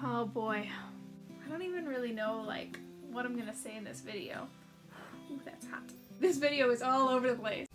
Oh boy. I don't even really know like what I'm gonna say in this video. Ooh, that's hot. This video is all over the place.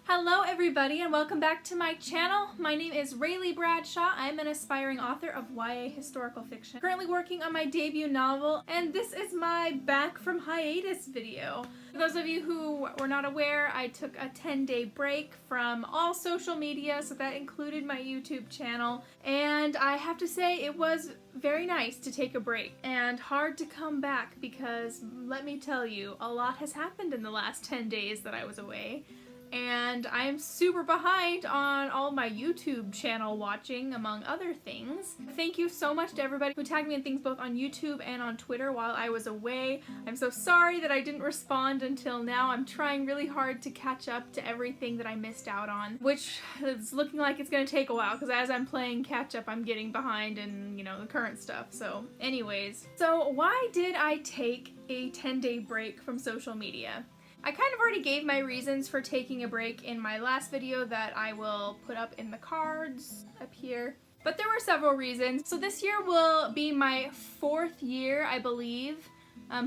Hello everybody and welcome back to my channel. My name is Rayleigh Bradshaw. I'm an aspiring author of YA historical fiction. Currently working on my debut novel, and this is my back from hiatus video. For those of you who were not aware, I took a 10-day break from all social media, so that included my YouTube channel, and I have to say it was very nice to take a break and hard to come back because, let me tell you, a lot has happened in the last 10 days that I was away. And I am super behind on all my YouTube channel watching, among other things. Thank you so much to everybody who tagged me in things both on YouTube and on Twitter while I was away. I'm so sorry that I didn't respond until now. I'm trying really hard to catch up to everything that I missed out on, which is looking like it's gonna take a while because as I'm playing catch up, I'm getting behind in, the current stuff. So anyways, so why did I take a 10-day break from social media? I kind of already gave my reasons for taking a break in my last video that I will put up in the cards up here. But there were several reasons. So this year will be my 4th year, I believe,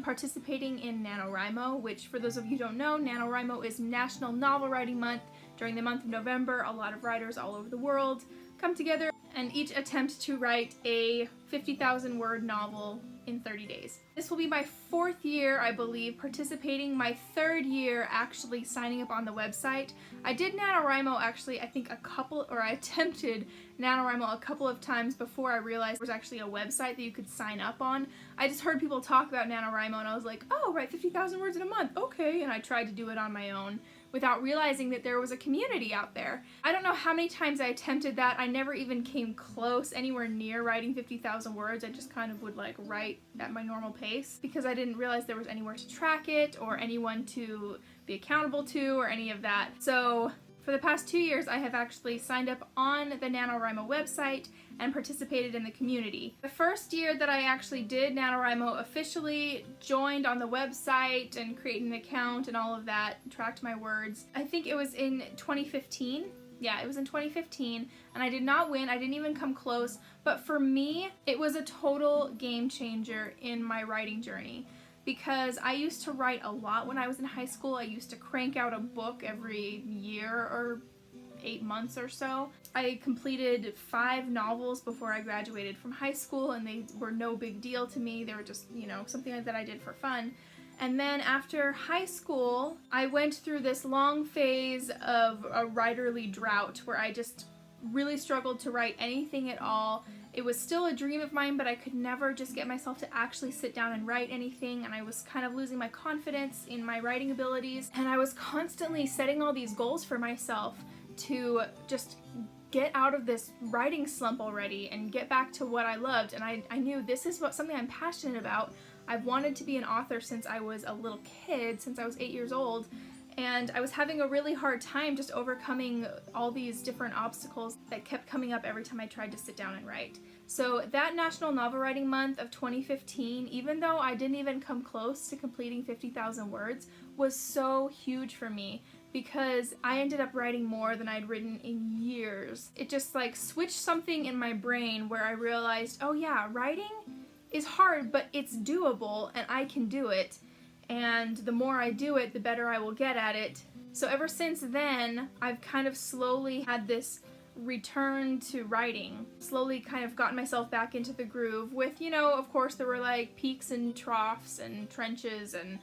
participating in NaNoWriMo, which for those of you who don't know, NaNoWriMo is National Novel Writing Month. During the month of November, a lot of writers all over the world come together and each attempt to write a 50,000 word novel in 30 days. This will be my 4th year, I believe, participating, my 3rd year actually signing up on the website. I did NaNoWriMo actually, I think I attempted NaNoWriMo a couple of times before I realized there was actually a website that you could sign up on. I just heard people talk about NaNoWriMo and I was like, oh, write 50,000 words in a month, okay, and I tried to do it on my own without realizing that there was a community out there. I don't know how many times I attempted that. I never even came close, anywhere near writing 50,000 words. I just kind of would like write at my normal pace because I didn't realize there was anywhere to track it or anyone to be accountable to or any of that. So for the past 2 years, I have actually signed up on the NaNoWriMo website and participated in the community. The first year that I actually did NaNoWriMo officially, joined on the website and created an account and all of that, tracked my words, I think it was in 2015. Yeah, it was in 2015, and I did not win. I didn't even come close, but for me, it was a total game changer in my writing journey. Because I used to write a lot when I was in high school. I used to crank out a book every year or 8 months or so. I completed 5 novels before I graduated from high school, and they were no big deal to me. They were just, something that I did for fun. And then after high school, I went through this long phase of a writerly drought where I just really struggled to write anything at all. It was still a dream of mine, but I could never just get myself to actually sit down and write anything, and I was kind of losing my confidence in my writing abilities, and I was constantly setting all these goals for myself to just get out of this writing slump already and get back to what I loved, and I knew this is something I'm passionate about. I've wanted to be an author since I was a little kid, since I was 8 years old, and I was having a really hard time just overcoming all these different obstacles that kept coming up every time I tried to sit down and write. So that National Novel Writing Month of 2015, even though I didn't even come close to completing 50,000 words, was so huge for me because I ended up writing more than I'd written in years. It just like switched something in my brain where I realized, oh yeah, writing is hard, but it's doable and I can do it. And the more I do it, the better I will get at it. So ever since then, I've kind of slowly had this return to writing. Slowly kind of gotten myself back into the groove with, of course there were like peaks and troughs and trenches and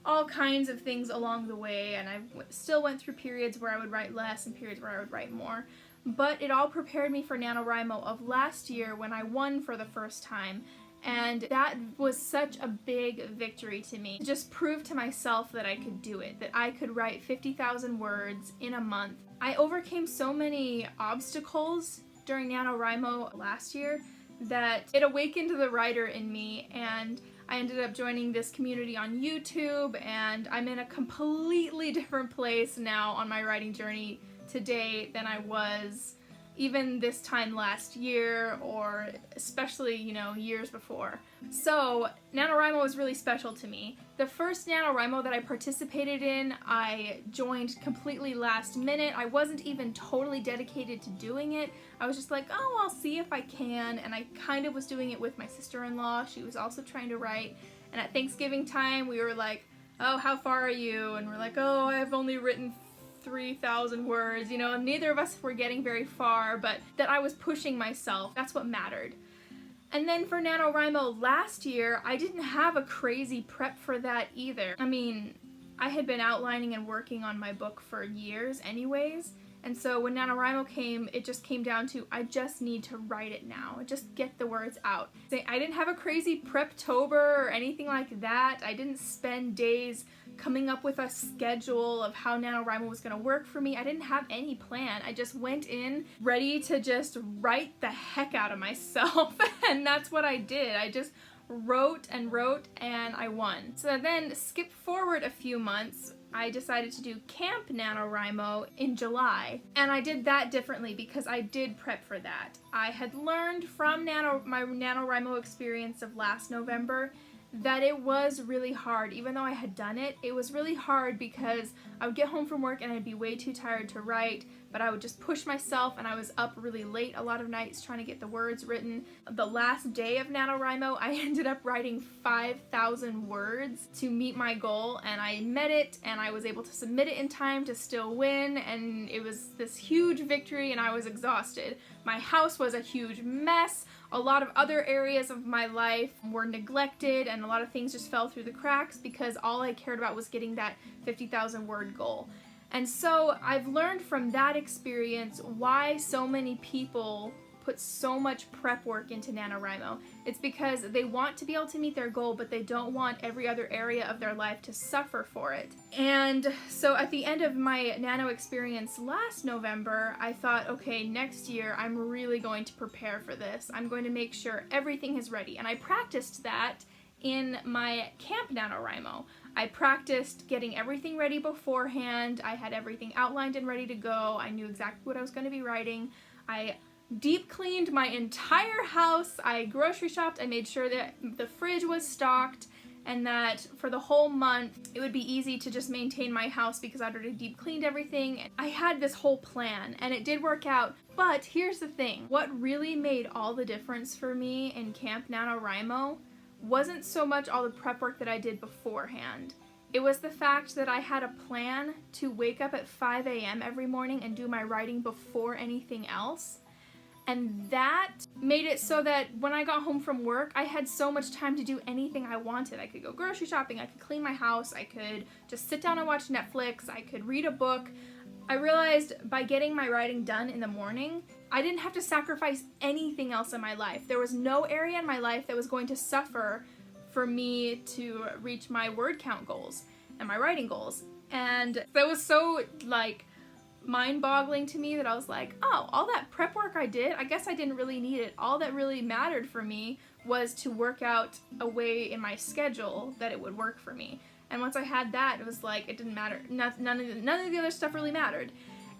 all kinds of things along the way, and I still went through periods where I would write less and periods where I would write more. But it all prepared me for NaNoWriMo of last year when I won for the first time. And that was such a big victory to me. Just proved to myself that I could do it, that I could write 50,000 words in a month. I overcame so many obstacles during NaNoWriMo last year that it awakened the writer in me, and I ended up joining this community on YouTube, and I'm in a completely different place now on my writing journey today than I was even this time last year, or especially, years before. So NaNoWriMo was really special to me, The first NaNoWriMo that I participated in, I joined completely last minute. I wasn't even totally dedicated to doing it. I was just like, oh, I'll see if I can, and I kind of was doing it with my sister-in-law. She was also trying to write, and at Thanksgiving time, we were like, oh, how far are you? And we're like, oh, I've only written 3,000 words, you know, and neither of us were getting very far, but that I was pushing myself, that's what mattered. And then for NaNoWriMo last year, I didn't have a crazy prep for that either. I mean, I had been outlining and working on my book for years anyways, and so when NaNoWriMo came, it just came down to, I just need to write it now, just get the words out. I didn't have a crazy Preptober or anything like that. I didn't spend days coming up with a schedule of how NaNoWriMo was going to work for me. I didn't have any plan. I just went in ready to just write the heck out of myself, and that's what I did. I just wrote and wrote, and I won. So then, skip forward a few months, I decided to do Camp NaNoWriMo in July, and I did that differently because I did prep for that. I had learned from my NaNoWriMo experience of last November that it was really hard. Even though I had done it, it was really hard because I would get home from work and I'd be way too tired to write, but I would just push myself, and I was up really late a lot of nights trying to get the words written. The last day of NaNoWriMo, I ended up writing 5,000 words to meet my goal, and I met it, and I was able to submit it in time to still win, and it was this huge victory, and I was exhausted. My house was a huge mess. A lot of other areas of my life were neglected, and a lot of things just fell through the cracks because all I cared about was getting that 50,000 word goal. And so I've learned from that experience why so many people put so much prep work into NaNoWriMo. It's because they want to be able to meet their goal, but they don't want every other area of their life to suffer for it. And so at the end of my Nano experience last November, I thought, okay, next year I'm really going to prepare for this. I'm going to make sure everything is ready. And I practiced that in my Camp NaNoWriMo. I practiced getting everything ready beforehand. I had everything outlined and ready to go. I knew exactly what I was going to be writing. I deep cleaned my entire house. I grocery shopped. I made sure that the fridge was stocked, and that for the whole month it would be easy to just maintain my house because I'd already deep cleaned everything. I had this whole plan, and it did work out. But here's the thing. What really made all the difference for me in Camp NaNoWriMo wasn't so much all the prep work that I did beforehand. It was the fact that I had a plan to wake up at 5 a.m. every morning and do my writing before anything else. And that made it so that when I got home from work, I had so much time to do anything I wanted. I could go grocery shopping, I could clean my house, I could just sit down and watch Netflix, I could read a book. I realized by getting my writing done in the morning, I didn't have to sacrifice anything else in my life. There was no area in my life that was going to suffer for me to reach my word count goals and my writing goals. And that was so, like, mind-boggling to me that I was like, oh, all that prep work I did, I guess I didn't really need it. All that really mattered for me was to work out a way in my schedule that it would work for me. And once I had that, it was like, it didn't matter. None of the other stuff really mattered.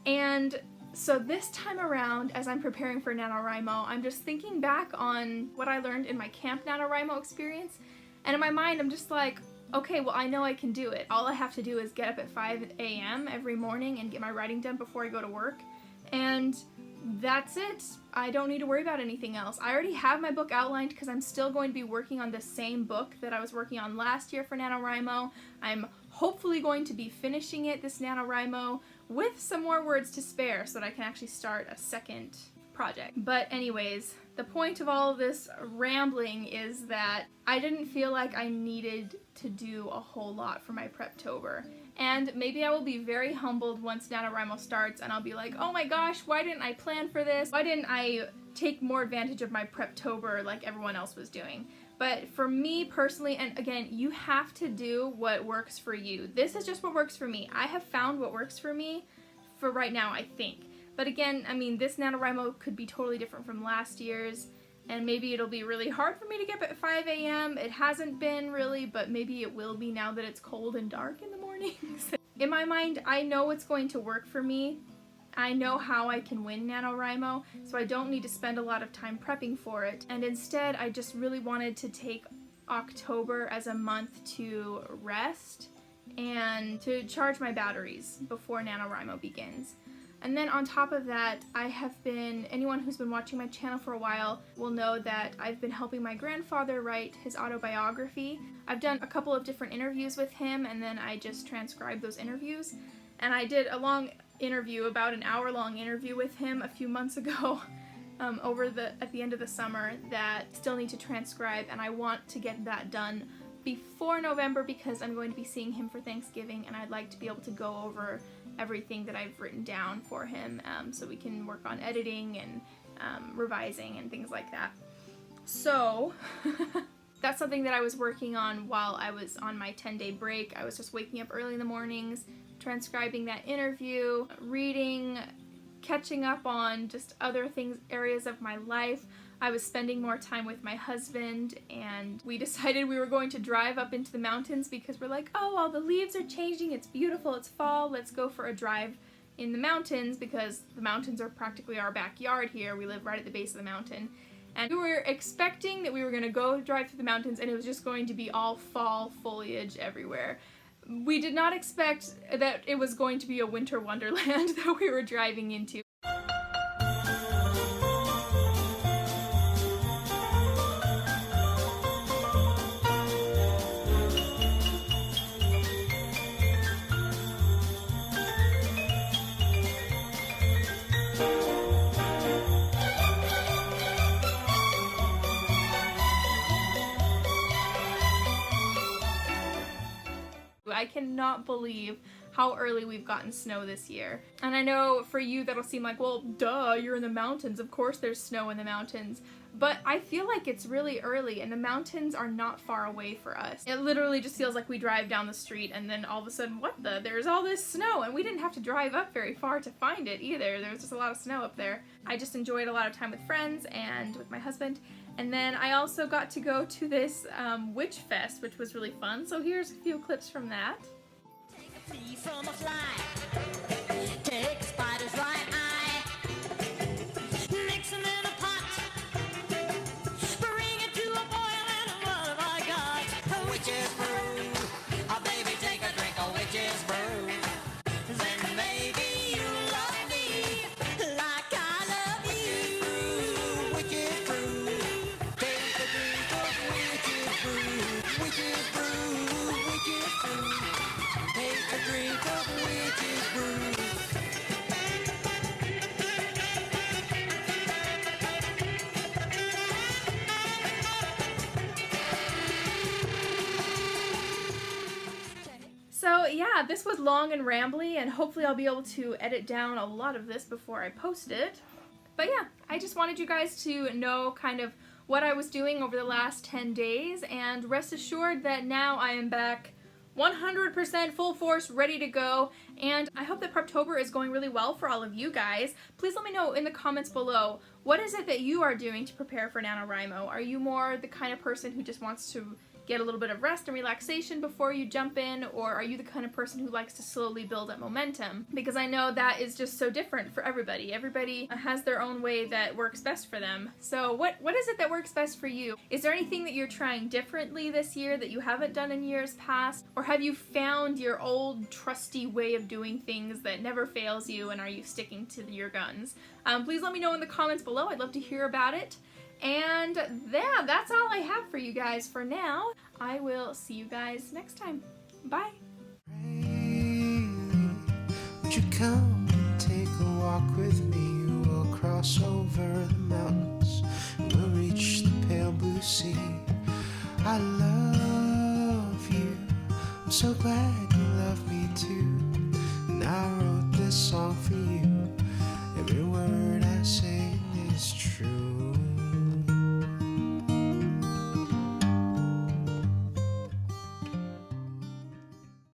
And so this time around, as I'm preparing for NaNoWriMo, I'm just thinking back on what I learned in my Camp NaNoWriMo experience. And in my mind, I'm just like, okay, well, I know I can do it. All I have to do is get up at 5 a.m. every morning and get my writing done before I go to work. And that's it. I don't need to worry about anything else. I already have my book outlined because I'm still going to be working on the same book that I was working on last year for NaNoWriMo. I'm hopefully going to be finishing it this NaNoWriMo with some more words to spare so that I can actually start a second project. But anyways, the point of all of this rambling is that I didn't feel like I needed to do a whole lot for my Preptober. And maybe I will be very humbled once NaNoWriMo starts and I'll be like, oh my gosh, why didn't I plan for this? Why didn't I take more advantage of my Preptober like everyone else was doing? But for me personally, and again, you have to do what works for you. This is just what works for me. I have found what works for me for right now, I think. But again, I mean, this NaNoWriMo could be totally different from last year's, and maybe it'll be really hard for me to get up at 5 a.m. It hasn't been really, but maybe it will be now that it's cold and dark in the mornings. In my mind, I know it's going to work for me. I know how I can win NaNoWriMo, so I don't need to spend a lot of time prepping for it. And instead, I just really wanted to take October as a month to rest and to charge my batteries before NaNoWriMo begins. And then on top of that, anyone who's been watching my channel for a while will know that I've been helping my grandfather write his autobiography. I've done a couple of different interviews with him, and then I just transcribed those interviews. And I did a long interview, about an hour-long interview with him a few months ago at the end of the summer that I still need to transcribe, and I want to get that done before November because I'm going to be seeing him for Thanksgiving, and I'd like to be able to go over everything that I've written down for him so we can work on editing and revising and things like that. So that's something that I was working on while I was on my 10-day break. I was just waking up early in the mornings, transcribing that interview, reading, catching up on just other things, areas of my life. I was spending more time with my husband, and we decided we were going to drive up into the mountains because we're like, oh, all the leaves are changing, it's beautiful, it's fall, let's go for a drive in the mountains because the mountains are practically our backyard here. We live right at the base of the mountain. And we were expecting that we were going to go drive through the mountains and it was just going to be all fall foliage everywhere. We did not expect that it was going to be a winter wonderland that we were driving into. I cannot believe how early we've gotten snow this year. And I know for you that'll seem like, well, duh, you're in the mountains. Of course there's snow in the mountains. But I feel like it's really early and the mountains are not far away for us. It literally just feels like we drive down the street and then all of a sudden, there's all this snow, and we didn't have to drive up very far to find it either. There was just a lot of snow up there. I just enjoyed a lot of time with friends and with my husband. And then I also got to go to this Witchfest, which was really fun. So here's a few clips from that. Take a flea from a fly. Take a spider's right eye. Mix them in a pot. Bring it to a boil and what have I got? A witch's brew. Oh, baby, take a drink of witch's brew. Then maybe you'll love me like I love you. Witch's brew. Take a drink of witch's brew. Witch's brew. Witch's brew. Take a drink of witch's brew. So yeah, this was long and rambly, and hopefully I'll be able to edit down a lot of this before I post it. But yeah, I just wanted you guys to know kind of what I was doing over the last 10 days, and rest assured that now I am back 100% full force, ready to go, and I hope that Preptober is going really well for all of you guys. Please let me know in the comments below, what is it that you are doing to prepare for NaNoWriMo? Are you more the kind of person who just wants to get a little bit of rest and relaxation before you jump in, or are you the kind of person who likes to slowly build up momentum? Because I know that is just so different for everybody. Everybody has their own way that works best for them. So what is it that works best for you? Is there anything that you're trying differently this year that you haven't done in years past? Or have you found your old trusty way of doing things that never fails you, and are you sticking to your guns? Please let me know in the comments below. I'd love to hear about it. And yeah, that's all I have for you guys for now. I will see you guys next time. Bye. Would you come take a walk with me? We'll cross over the mountains. We'll reach the pale blue sea. I love you. I'm so glad